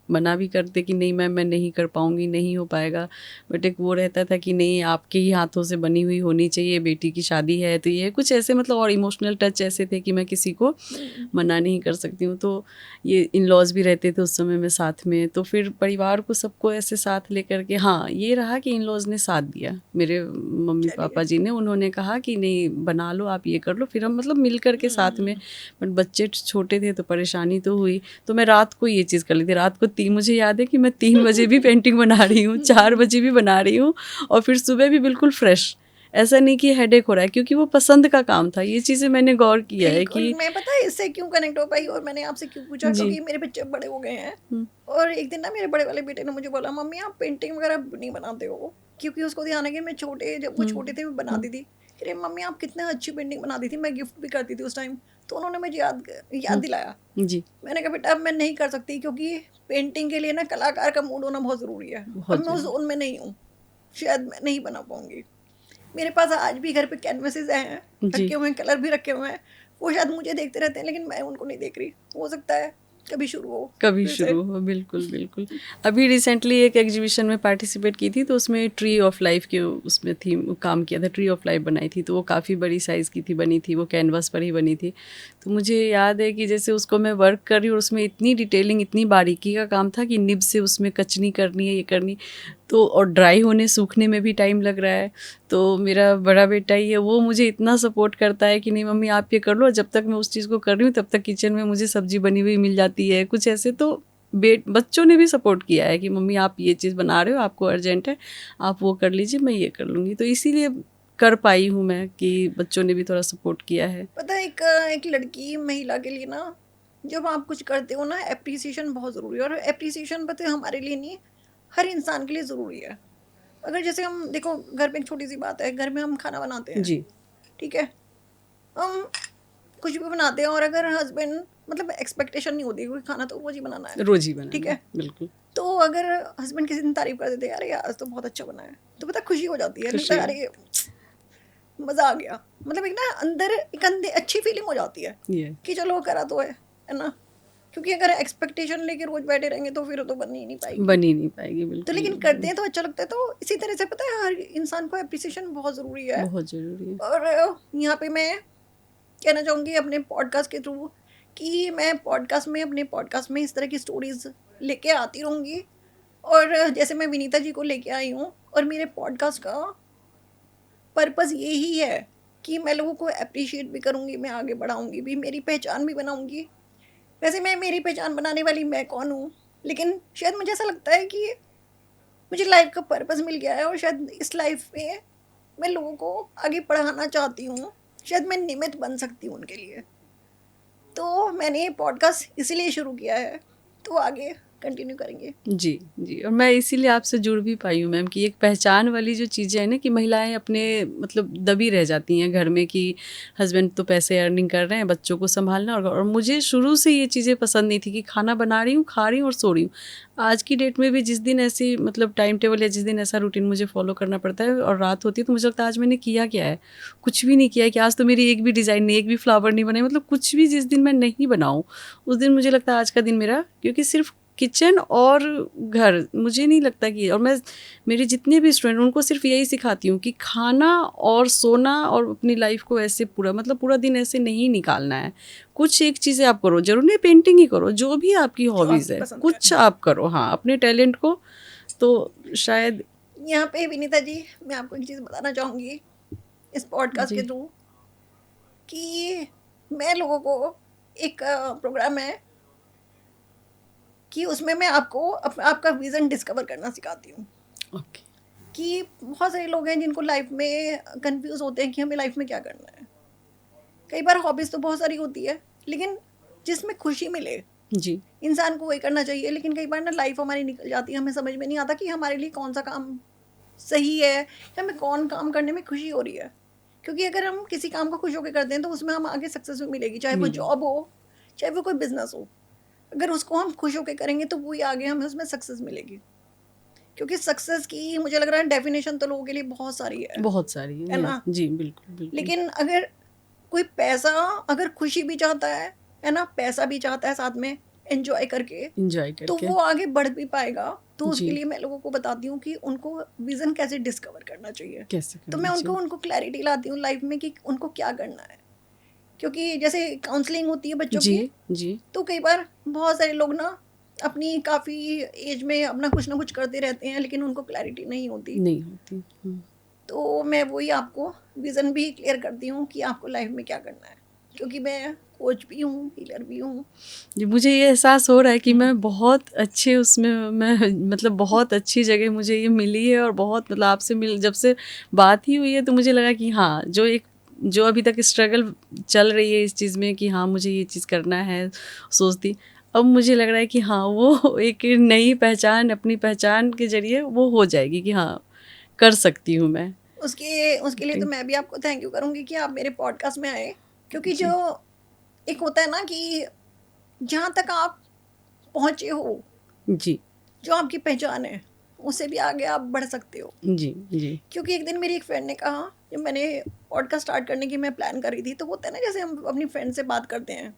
मना भी करते कि नहीं मैम मैं नहीं कर पाऊँगी, नहीं हो पाएगा। बट एक वो रहता था कि नहीं आपके ही हाथों से बनी हुई होनी चाहिए, बेटी की शादी है तो ये कुछ ऐसे मतलब और इमोशनल टच ऐसे थे कि मैं किसी को हम्म, मना नहीं कर सकती हूँ। तो ये इन-लॉज़ भी रहते थे उस समय में साथ में, तो फिर परिवार को सबको ऐसे साथ लेकर के हाँ, ये रहा कि इन-लॉज़ ने साथ दिया। मेरे चलिए। मम्मी-पापा जी ने उन्होंने कहा कि नहीं बना लो, आप ये कर लो, फिर हम मतलब मिल कर के साथ में। बट बच्चे छोटे थे तो परेशानी तो हुई, तो मैं रात को ये चीज़ कर ली थी। रात को ती मुझे याद है कि मैं 3 बजे भी पेंटिंग बना रही हूँ, 4 बजे भी बना रही हूँ और फिर सुबह भी बिल्कुल फ्रेश। ऐसा नहीं कि हेडेक हो रहा है क्योंकि वो पसंद का काम था। ये चीज़ें मैंने गौर किया है बिल्कुल, कि मैं पता है इससे क्यों कनेक्ट हो पाई और मैंने आपसे क्यों पूछा, जी। क्योंकि मेरे बच्चे बड़े हो गए हैं। हुँ, और एक दिन ना मेरे बड़े वाले बेटे ने मुझे बोला, मम्मी आप पेंटिंग वगैरह नहीं बनाते हो, क्योंकि उसको ध्यान है कि मैं छोटे, जब वो हुँ, छोटे थे मैं हुँ, बनाती थी। अरे मम्मी आप कितने अच्छी पेंटिंग बनाती थी, मैं गिफ्ट भी करती थी उस टाइम। तो उन्होंने मुझे याद हुँ, दिलाया। जी, मैंने कहा बेटा अब मैं नहीं कर सकती, क्योंकि पेंटिंग के लिए ना कलाकार का मूड होना बहुत ज़रूरी है। अब बहुत मैं उस ज़रूरी। जोन में नहीं हूँ, शायद मैं नहीं बना पाऊंगी। मेरे पास आज भी घर पे कैनवासेस हैं, जी। रखे हुए हैं, कलर भी रखे हुए हैं। वो शायद मुझे देखते रहते हैं, लेकिन मैं उनको नहीं देख रही। हो सकता है कभी शुरू हो कभी फिर से। शुरू हो, बिल्कुल, बिल्कुल। अभी रिसेंटली एक एग्ज़िबिशन में पार्टिसिपेट की थी, तो उसमें ट्री ऑफ लाइफ़ के उसमें थीम काम किया था, ट्री ऑफ लाइफ़ बनाई थी, तो वो काफ़ी बड़ी साइज़ की थी, बनी थी, वो कैनवास पर ही बनी थी। तो मुझे याद है कि जैसे उसको मैं वर्क कर रही हूँ और उसमें इतनी डिटेलिंग, इतनी बारीकी का काम था कि निब से उसमें कचनी करनी है, ये करनी तो और ड्राई होने, सूखने में भी टाइम लग रहा है। तो मेरा बड़ा बेटा ही है, वो मुझे इतना सपोर्ट करता है कि नहीं मम्मी आप ये कर लो, जब तक मैं उस चीज़ को कर रही हूँ तब तक किचन में मुझे सब्ज़ी बनी हुई मिल जाती है, कुछ ऐसे। तो बच्चों ने भी सपोर्ट किया है कि मम्मी आप ये चीज़ बना रहे हो, आपको अर्जेंट है, आप वो कर लीजिए, मैं ये कर लूँगी। तो इसीलिए कर पाई हूँ मैं कि बच्चों ने भी थोड़ा सपोर्ट किया है। पता है एक लड़की महिला के लिए ना, जब आप कुछ करते हो ना, एप्रिसिएशन बहुत ज़रूरी है। और एप्रिसिएशन पता है हमारे लिए नहीं, हर इंसान के लिए ज़रूरी है। अगर जैसे हम देखो, घर पे एक छोटी सी बात है, घर में हम खाना बनाते हैं, जी, ठीक है, हम कुछ भी बनाते हैं, और अगर हस्बैंड मतलब एक्सपेक्टेशन नहीं होती, क्योंकि खाना तो रोज ही बनाना है, रोज़ ही ठीक बनाना है, है। बिल्कुल। तो अगर हस्बैंड किसी दिन तारीफ कर देते हैं, अरे यार आज तो बहुत अच्छा बना है, तो पता है खुशी हो जाती है, लगता खुशी है है। अरे मजा आ गया। मतलब एक ना अंदर एक अच्छी फीलिंग हो जाती है ये कि चलो करा तो है ना। क्योंकि अगर एक्सपेक्टेशन लेके रोज बैठे रहेंगे तो फिर तो बन ही नहीं पाएगी। बन ही नहीं पाएगी, तो बिल्कुल, लेकिन करते बिल्कुल। हैं तो अच्छा लगता है। तो इसी तरह से पता है हर इंसान को एप्रिसिएशन बहुत ज़रूरी है। बहुत ज़रूरी है। और यहाँ पे मैं कहना चाहूँगी अपने पॉडकास्ट के थ्रू कि मैं अपने पॉडकास्ट में इस तरह की स्टोरीज लेके आती रहूँगी। और जैसे मैं विनीता जी को लेके आई हूँ, और मेरे पॉडकास्ट का पर्पस यही है कि मैं लोगों को अप्रिशिएट भी करूँगी, मैं आगे बढ़ाऊँगी भी, मेरी पहचान भी बनाऊँगी। वैसे मैं मेरी पहचान बनाने वाली मैं कौन हूँ, लेकिन शायद मुझे ऐसा लगता है कि मुझे लाइफ का पर्पस मिल गया है, और शायद इस लाइफ में मैं लोगों को आगे बढ़ाना चाहती हूँ। शायद मैं निमित्त बन सकती हूँ उनके लिए। तो मैंने ये पॉडकास्ट इसीलिए शुरू किया है, तो आगे कंटिन्यू करेंगे। जी, जी और मैं इसीलिए आपसे जुड़ भी पाई हूँ मैम कि एक पहचान वाली जो चीज़ें हैं ना कि महिलाएँ अपने मतलब दबी रह जाती हैं घर में कि हस्बैंड तो पैसे अर्निंग कर रहे हैं, बच्चों को सँभालना और मुझे शुरू से ये चीज़ें पसंद नहीं थी कि खाना बना रही हूँ, खा रही हूँ और सो रही हूँ। आज की डेट में भी जिस दिन ऐसी मतलब टाइम टेबल या जिस दिन ऐसा रूटीन मुझे फ़ॉलो करना पड़ता है और रात होती है तो मुझे लगता है आज मैंने किया क्या है? कुछ भी नहीं किया है कि आज तो मेरी एक भी डिज़ाइन नहीं, एक भी फ्लावर नहीं बने मतलब कुछ भी जिस दिन मैं नहीं बनाऊँ, उस दिन मुझे लगता है आज का दिन मेरा क्योंकि सिर्फ़ किचन और घर मुझे नहीं लगता कि और मैं मेरे जितने भी स्टूडेंट उनको सिर्फ यही सिखाती हूँ कि खाना और सोना और अपनी लाइफ को ऐसे पूरा मतलब पूरा दिन ऐसे नहीं निकालना है। कुछ एक चीज़ें आप करो, ज़रूर नहीं पेंटिंग ही करो, जो भी आपकी जो हॉबीज़ आपकी है, पसंद है। कुछ आप करो हाँ, अपने टैलेंट को तो शायद यहाँ पे विनीता जी, मैं आपको एक चीज़ बताना चाहूँगी इस पॉडकास्ट के जी, थ्रू कि मैं लोगों को एक प्रोग्राम है कि उसमें मैं आपको आपका विज़न डिस्कवर करना सिखाती हूँ। ओके, कि बहुत सारे लोग हैं जिनको लाइफ में कंफ्यूज होते हैं कि हमें लाइफ में क्या करना है। कई बार हॉबीज़ तो बहुत सारी होती है, लेकिन जिसमें खुशी मिले जी, इंसान को वही करना चाहिए। लेकिन कई बार ना लाइफ हमारी निकल जाती है, हमें समझ में नहीं आता कि हमारे लिए कौन सा काम सही है या हमें कौन काम करने में खुशी हो रही है। क्योंकि अगर हम किसी काम को खुश होकर करते हैं तो उसमें हम आगे सक्सेस भी मिलेगी, चाहे वो मिले। जॉब हो, चाहे वो कोई बिजनेस हो। अगर उसको हम खुश होकर करेंगे तो वही आगे हमें उसमें सक्सेस मिलेगी। क्योंकि सक्सेस की मुझे लग रहा है डेफिनेशन तो लोगों के लिए बहुत सारी बहुत सारी है है। ना? जी, बिल्कुल, बिल्कुल। लेकिन अगर कोई पैसा, अगर खुशी भी चाहता है ना? पैसा भी चाहता है साथ में एन्जॉय करके, एन्जॉय तो करके। वो आगे बढ़ भी पाएगा। तो उसके जी, लिए मैं लोगों को बताती हूँ कि उनको विज़न कैसे डिस्कवर करना चाहिए। कैसे तो मैं करना उनको चाहिए। उनको क्लैरिटी लाती हूँ लाइफ में कि उनको क्या करना है। क्योंकि जैसे काउंसलिंग होती है बच्चों जी, की, जी, तो कई बार बहुत सारे लोग ना अपनी काफ़ी एज में अपना कुछ ना कुछ करते रहते हैं, लेकिन उनको क्लैरिटी नहीं होती। नहीं होती। हुँ। तो मैं वही आपको विज़न भी क्लियर करती हूँ कि आपको लाइफ में क्या करना है। क्योंकि मैं कोच भी हूँ, हीलर भी हूँ। जी, मुझे ये एहसास हो रहा है कि हुँ। मैं बहुत अच्छे उसमें मैं मतलब बहुत अच्छी जगह मुझे ये मिली है और बहुत मतलब आपसे मिल जब से बात ही हुई है तो मुझे लगा कि हाँ, जो अभी तक स्ट्रगल चल रही है इस चीज़ में कि हाँ, मुझे ये चीज़ करना है, सोचती अब मुझे लग रहा है कि हाँ, वो एक नई पहचान अपनी पहचान के ज़रिए वो हो जाएगी कि हाँ, कर सकती हूँ मैं। उसके उसके लिए तो एक्टिंग मैं भी आपको थैंक यू करूँगी कि आप मेरे पॉडकास्ट में आए। क्योंकि जो जी, एक होता है ना कि जहाँ तक आप पहुँचे हो, जी, जो आपकी पहचान है, उससे भी आगे आप बढ़ सकते हो। जी, जी, क्योंकि एक दिन मेरी एक फ्रेंड ने कहा, जब मैंने पॉडकास्ट स्टार्ट करने की मैं प्लान कर रही थी, तो होता है ना जैसे हम अपनी फ्रेंड से बात करते हैं,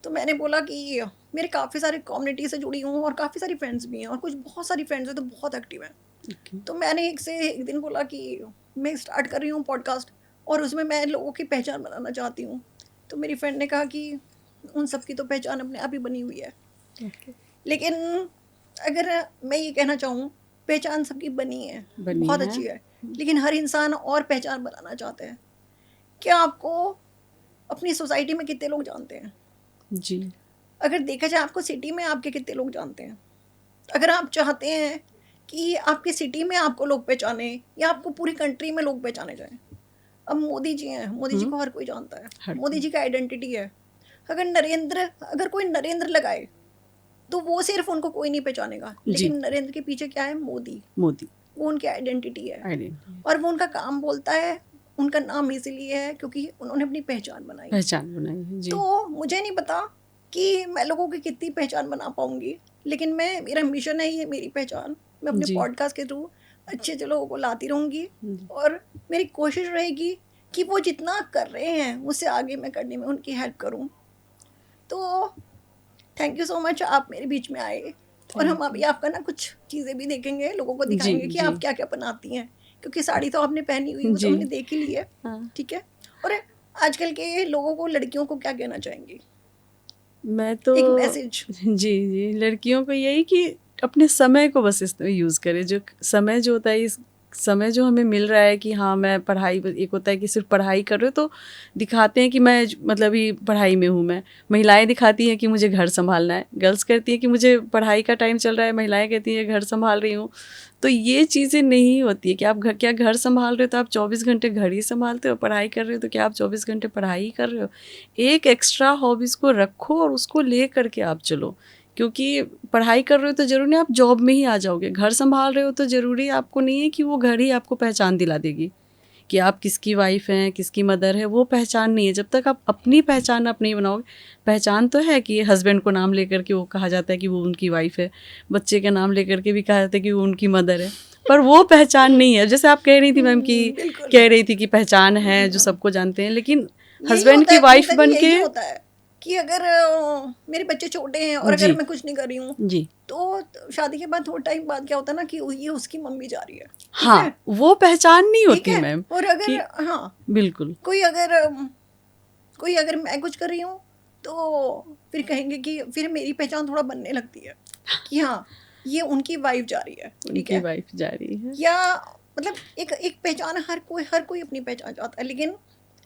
तो मैंने बोला कि मेरे काफ़ी सारे कम्युनिटी से जुड़ी हूँ और काफ़ी सारी फ्रेंड्स भी हैं और कुछ बहुत सारी फ्रेंड्स हैं तो बहुत एक्टिव हैं। ओके, तो मैंने एक से एक दिन बोला कि मैं स्टार्ट कर रही हूँ पॉडकास्ट और उसमें मैं लोगों की पहचान बनाना चाहती हूँ। तो मेरी फ्रेंड ने कहा कि उन सब की तो पहचान अपने आप ही बनी हुई है। ओके, लेकिन अगर मैं ये कहना चाहूँ, पहचान सबकी बनी है, बनी बहुत है। अच्छी है, लेकिन हर इंसान और पहचान बनाना चाहते हैं। क्या आपको अपनी सोसाइटी में कितने लोग जानते हैं? जी, अगर देखा जाए आपको सिटी में आपके कितने लोग जानते हैं? अगर आप चाहते हैं कि आपकी सिटी में आपको लोग पहचाने या आपको पूरी कंट्री में लोग पहचाने जाएँ। अब मोदी जी हैं, मोदी जी हुँ, को हर कोई जानता है, हर मोदी कोई जी का आइडेंटिटी है। अगर कोई नरेंद्र लगाए, तो वो सिर्फ़ उनको कोई नहीं पहचानेगा, जी, लेकिन नरेंद्र के पीछे क्या है? मोदी, मोदी वो उनकी आइडेंटिटी है आइडेंटिटी और वो उनका काम बोलता है, उनका नाम इसीलिए है क्योंकि उन्होंने अपनी पहचान बनाई। पहचान बनाई है। जी, तो मुझे नहीं पता कि मैं लोगों की कितनी पहचान बना पाऊँगी, लेकिन मेरा मिशन है ये मेरी पहचान, मैं अपने जी, पॉडकास्ट के थ्रू अच्छे-अच्छे लोगों को लाती रहूँगी जी, और मेरी कोशिश रहेगी कि वो जितना कर रहे हैं, उससे आगे मैं करने में उनकी हेल्प करूँ। तो थैंक यू सो मच, आप मेरे बीच में आए और हम थैंक अभी यू। आपका ना कुछ चीज़ें भी देखेंगे, लोगों को जी, दिखाएँगे कि जी, आप क्या-क्या बनाती हैं। क्योंकि साड़ी तो आपने पहनी हुई, वो तो जी, हमने देख ही ली है, हाँ। ठीक है? और आजकल के लोगों को, लड़कियों को क्या कहना चाहेंगी? मैं तो एक मैसेज। जी, जी, लड़कियों को यही कि अपने समय को बस इस यूज़ करें, जो समय जो होता है इस समय जो हमें मिल रहा है कि हाँ, मैं पढ़ाई एक होता है कि सिर्फ़ पढ़ाई कर रहे हो तो दिखाते हैं कि मैं मतलब अभी पढ़ाई में हूँ मैं। महिलाएँ दिखाती हैं कि मुझे घर सँभालना है, गर्ल्स कहती हैं कि मुझे पढ़ाई का टाइम चल रहा है, महिलाएँ कहती हैं घर सँभाल रही हूँ। तो ये चीज़ें नहीं होती है कि आप क्या घर सँभाल रहे हो तो आप 24 घंटे घर ही सँभालते हो, पढ़ाई कर रहे हो तो क्या आप 24 घंटे पढ़ाई ही कर रहे हो? एक एक्स्ट्रा हॉबीज़ को रखो और उसको ले करके आप चलो, क्योंकि पढ़ाई कर रहे हो तो ज़रूरी नहीं आप जॉब में ही आ जाओगे, घर सँभाल रहे हो तो ज़रूरी आपको नहीं है कि वो घर ही आपको पहचान दिला देगी कि आप किसकी वाइफ़ हैं, किसकी मदर है, वो पहचान नहीं है। जब तक आप अपनी पहचान आप नहीं बनाओगे, पहचान तो है कि हस्बैंड को नाम लेकर के वो कहा जाता है कि वो उनकी वाइफ़ है, बच्चे का नाम लेकर के भी कहा जाता है कि वो उनकी मदर है, पर वो पहचान नहीं है। जैसे आप कह रही थी मैम कि बिल्कुल। कह रही थी कि पहचान है जो हुँ। सबको जानते हैं, लेकिन यही हस्बैंड होता की है वाइफ़ कविता जी, बन यही के होता है कि अगर मेरे बच्चे छोटे हैं और अगर जी, मैं कुछ नहीं कर रही हूँ, जी। तो शादी के बाद थोड़ा टाइम बाद क्या होता है ना कि ये उसकी मम्मी जा रही है, ठीक है? हाँ, वो पहचान नहीं ठीक होती है? मैम और अगर कि हाँ, बिल्कुल, कोई अगर कोई अगर मैं कुछ कर रही हूँ, तो फिर कहेंगे कि फिर मेरी पहचान थोड़ा बनने लगती है कि हाँ, ये उनकी वाइफ़ जा रही है, ठीक उनकी है? वाइफ़ जा रही है। या मतलब एक एक पहचान, हर कोई अपनी पहचान चाहता है, लेकिन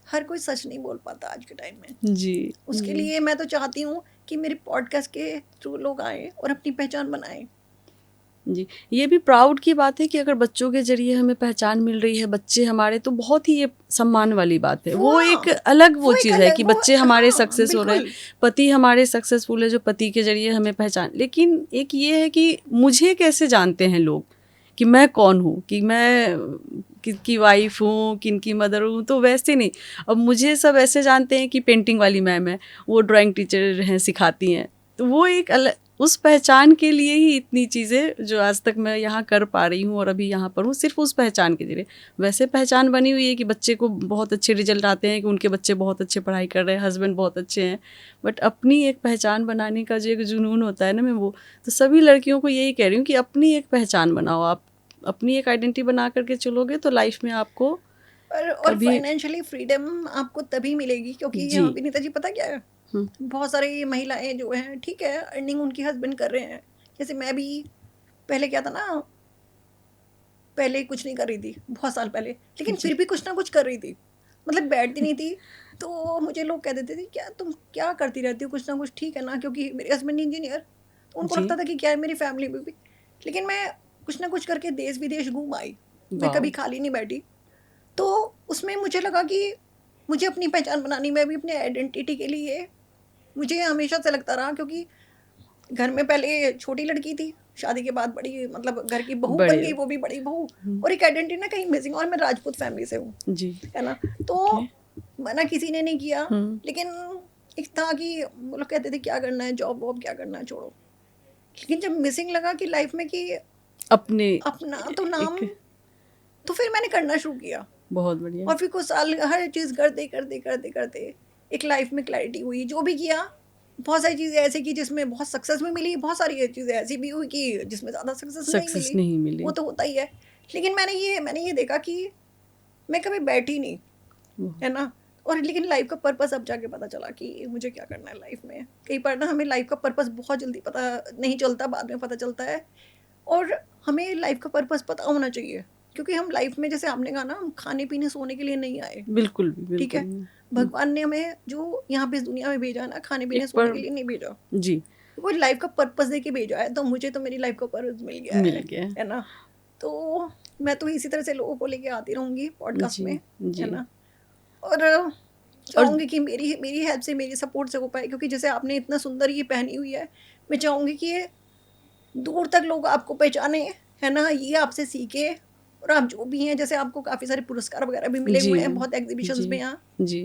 हर कोई सच नहीं बोल पाता आज के टाइम में। जी, उसके जी। लिए मैं तो चाहती हूँ कि मेरे पॉडकास्ट के थ्रू लोग आएँ और अपनी पहचान बनाएँ। जी, ये भी प्राउड की बात है कि अगर बच्चों के ज़रिए हमें पहचान मिल रही है, बच्चे हमारे, तो बहुत ही ये सम्मान वाली बात है। वो एक अलग वो वो एक चीज़ है अलग कि वो बच्चे हमारे हाँ, सक्सेस हो रहे हैं, बिल्कुल। पति हमारे सक्सेसफुल है जो पति के ज़रिए हमें पहचान। लेकिन एक ये है कि मुझे कैसे जानते हैं लोग कि मैं कौन हूँ, कि मैं किसकी वाइफ़ हूँ, किनकी मदर हूँ, तो वैसे नहीं। अब मुझे सब ऐसे जानते हैं कि पेंटिंग वाली मैम है, वो ड्राइंग टीचर हैं, सिखाती हैं। तो वो एक अलग उस पहचान के लिए ही इतनी चीज़ें जो आज तक मैं यहाँ कर पा रही हूँ और अभी यहाँ पर हूँ, सिर्फ उस पहचान के ज़रिए। वैसे पहचान बनी हुई है कि बच्चे को बहुत अच्छे रिजल्ट आते हैं, कि उनके बच्चे बहुत अच्छे पढ़ाई कर रहे हैं, हस्बैंड बहुत अच्छे हैं, बट अपनी एक पहचान बनाने का जो एक जुनून होता है ना, मैं वो तो सभी लड़कियों को यही कह रही हूँ कि अपनी एक पहचान बनाओ। आप अपनी एक आइडेंटिटी बना करके चलोगे तो लाइफ में आपको और कभी फाइनेंशियली फ्रीडम आपको तभी मिलेगी, क्योंकि जी विनीता जी पता क्या है, बहुत सारी महिलाएं जो हैं, ठीक है, अर्निंग उनके हस्बैंड कर रहे हैं। जैसे मैं भी पहले क्या था ना, पहले कुछ नहीं कर रही थी बहुत साल पहले, लेकिन जी फिर भी कुछ ना कुछ कर रही थी, मतलब बैठती नहीं थी। तो मुझे लोग कह देते थे क्या तुम क्या करती रहती हो कुछ ना कुछ, ठीक है ना, क्योंकि मेरे हस्बैंड इंजीनियर, तो उनको जी लगता था कि क्या है मेरी फैमिली में भी। लेकिन मैं कुछ ना कुछ करके देश विदेश घूम आई, मैं कभी वाह खाली नहीं बैठी। तो उसमें मुझे लगा कि मुझे अपनी पहचान बनानी, मैं भी अपनी आइडेंटिटी के लिए, मुझे हमेशा से लगता रहा, क्योंकि घर में पहले छोटी लड़की थी, शादी के बाद बड़ी, मतलब घर की बहू बन बड़े गई, वो भी बड़ी बहू, हम्म, और एक आइडेंटिटी ना कहीं मिसिंग। और मैं राजपूत फैमिली से हूँ, जी है ना, तो ओके मना किसी ने नहीं किया। हम्म लेकिन एक था कि वो लोग कहते थे क्या करना है, जॉब वॉब क्या करना है, छोड़ो। लेकिन जब मिसिंग लगा कि लाइफ में कि अपने अपना तो नाम, एक तो फिर मैंने करना शुरू किया। बहुत बढ़िया और फिर कुछ साल हर चीज़ करते करते करते करते एक लाइफ में क्लैरिटी हुई, जो भी किया। बहुत सारी चीज़ें ऐसी की जिसमें बहुत सक्सेस भी मिली, बहुत सारी चीज़ें ऐसी भी हुई कि जिसमें ज़्यादा सक्सेस नहीं सक्सेस मिली, नहीं वो मिली तो होता ही है। लेकिन मैंने ये देखा कि मैं कभी बैठी नहीं, बहुत है ना। और लेकिन लाइफ का पर्पस अब जाके पता चला कि मुझे क्या करना है लाइफ में। कई बार ना हमें लाइफ का पर्पस बहुत जल्दी पता नहीं चलता, बाद में पता चलता है। और हमें लाइफ का पर्पस पता होना चाहिए, क्योंकि हम लाइफ में, जैसे आपने कहा ना, हम खाने पीने सोने के लिए नहीं आए, बिल्कुल भी ठीक बिल्कुल है। नहीं भगवान ने हमें जो यहाँ पे इस दुनिया में भेजा है ना, खाने पीने एक सोने पर के लिए नहीं भेजा, जी वो लाइफ का पर्पस दे के भेजा है। तो मुझे तो मेरी लाइफ का पर्पस मिल गया मिल गया है ना। तो मैं तो इसी तरह से लोगों को लेके आती रहूँगी पॉडकास्ट जी में, है जी ना। और और चाहूँगी कि मेरी मेरी हेल्प से, मेरी सपोर्ट से हो पाए, क्योंकि जैसे आपने इतना सुंदर ये पहनी हुई है, मैं चाहूँगी कि ये दूर तक लोग आपको पहचाने, है ना, ये आपसे सीखे। और आप जो भी हैं, जैसे आपको काफ़ी सारे पुरस्कार वगैरह भी मिले जी हुए हैं बहुत एग्जीबिशंस जी में यहाँ, जी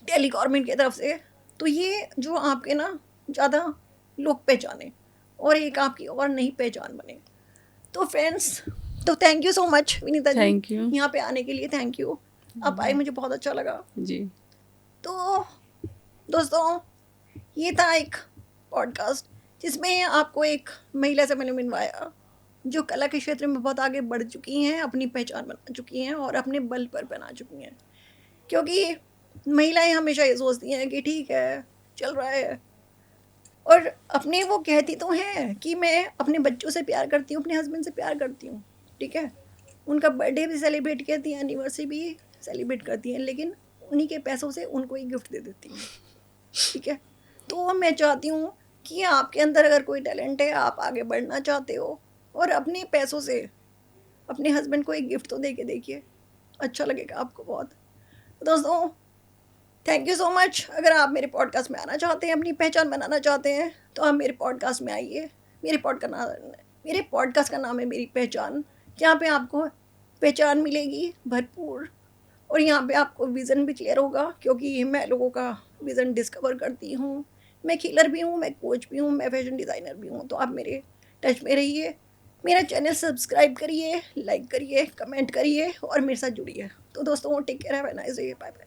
दिल्ली गवर्नमेंट की तरफ से। तो ये जो आपके ना ज़्यादा लोग पहचाने, और एक आपकी और नई पहचान बने। तो फ्रेंड्स, तो thank you so much Vinita ji, thank you यहाँ पे आने के लिए थैंक यू। आप आए, मुझे बहुत अच्छा लगा। जी तो दोस्तों, ये था एक पॉडकास्ट जिसमें आपको एक महिला से मैंने मिलवाया, जो कला के क्षेत्र में बहुत आगे बढ़ चुकी हैं, अपनी पहचान बना चुकी हैं और अपने बल पर बना चुकी हैं। क्योंकि महिलाएं हमेशा ये सोचती हैं कि ठीक है, चल रहा है, और अपने वो कहती तो हैं कि मैं अपने बच्चों से प्यार करती हूँ, अपने हस्बैंड से प्यार करती हूँ, ठीक है, उनका बर्थडे भी सेलिब्रेट करती हैं, एनिवर्सरी भी सेलिब्रेट करती हैं, लेकिन उन्हीं के पैसों से उनको ही गिफ्ट दे देती हैं, ठीक है। तो मैं चाहती हूँ कि आपके अंदर अगर कोई टैलेंट है, आप आगे बढ़ना चाहते हो, और अपने पैसों से अपने हस्बैंड को एक गिफ्ट तो दे के देखिए, अच्छा लगेगा आपको बहुत। तो दोस्तों, थैंक यू सो मच। अगर आप मेरे पॉडकास्ट में आना चाहते हैं, अपनी पहचान बनाना चाहते हैं, तो आप मेरे पॉडकास्ट में आइए। मेरे पॉडकास्ट का नाम है मेरी पहचान, जहाँ पे आपको पहचान मिलेगी भरपूर। और यहाँ पे आपको विज़न भी क्लियर होगा, क्योंकि मैं लोगों का विज़न डिस्कवर करती हूँ। मैं हीलर भी हूँ, मैं कोच भी हूँ, मैं फैशन डिज़ाइनर भी हूँ। तो आप मेरे टच में रहिए, मेरा चैनल सब्सक्राइब करिए, लाइक करिए, कमेंट करिए और मेरे साथ जुड़िए। तो दोस्तों, take care, have a nice day, bye bye.